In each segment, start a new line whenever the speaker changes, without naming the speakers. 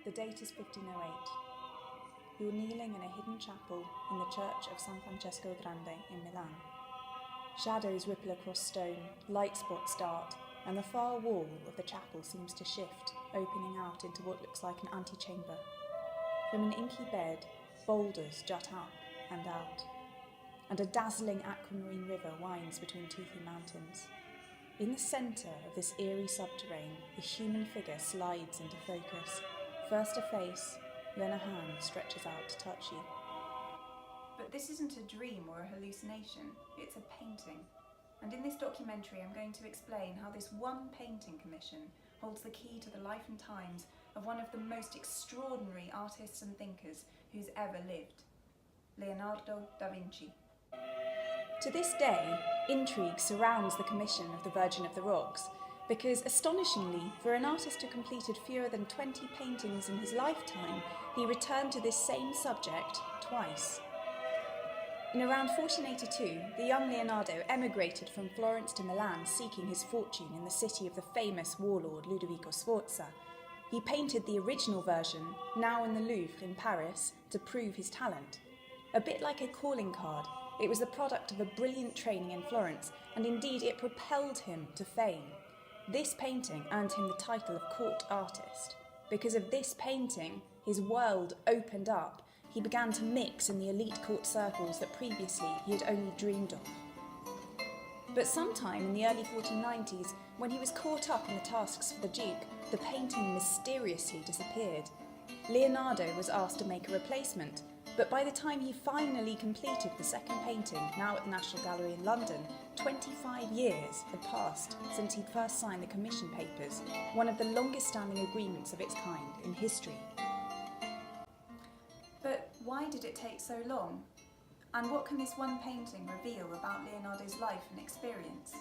The date is 1508. You're kneeling in a hidden chapel in the church of San Francesco Grande in Milan. Shadows ripple across stone, light spots dart, and the far wall of the chapel seems to shift, opening out into what looks like an antechamber. From an inky bed, boulders jut up and out, and a dazzling aquamarine river winds between toothy mountains. In the centre of this eerie subterrane, a human figure slides into focus. First a face, then a hand stretches out to touch you.
But this isn't a dream or a hallucination, it's a painting. And in this documentary I'm going to explain how this one painting commission holds the key to the life and times of one of the most extraordinary artists and thinkers who's ever lived, Leonardo da Vinci.
To this day, intrigue surrounds the commission of the Virgin of the Rocks, because astonishingly, for an artist who completed fewer than 20 paintings in his lifetime, he returned to this same subject twice. In around 1482, the young Leonardo emigrated from Florence to Milan seeking his fortune in the city of the famous warlord Ludovico Sforza. He painted the original version, now in the Louvre in Paris, to prove his talent. A bit like a calling card, it was the product of a brilliant training in Florence, and indeed it propelled him to fame. This painting earned him the title of court artist. Because of this painting, his world opened up. He began to mix in the elite court circles that previously he had only dreamed of. But sometime in the early 1490s, when he was caught up in the tasks for the Duke, the painting mysteriously disappeared. Leonardo was asked to make a replacement, but by the time he finally completed the second painting, now at the National Gallery in London, 25 years had passed since he'd first signed the commission papers, one of the longest-standing agreements of its kind in history.
But why did it take so long? And what can this one painting reveal about Leonardo's life and experience?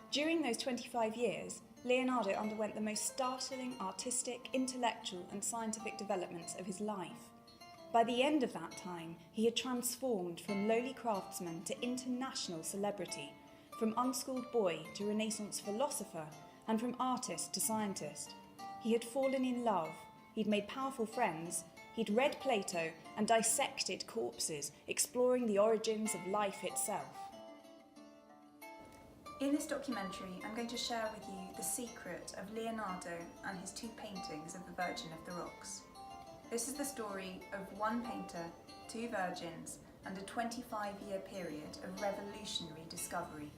During those 25 years, Leonardo underwent the most startling artistic, intellectual and scientific developments of his life. By the end of that time, he had transformed from lowly craftsman to international celebrity, from unschooled boy to Renaissance philosopher, and from artist to scientist. He had fallen in love, he'd made powerful friends, he'd read Plato and dissected corpses, exploring the origins of life itself.
In this documentary, I'm going to share with you the secret of Leonardo and his two paintings of the Virgin of the Rocks. This is the story of one painter, two virgins, and a 25-year period of revolutionary discovery.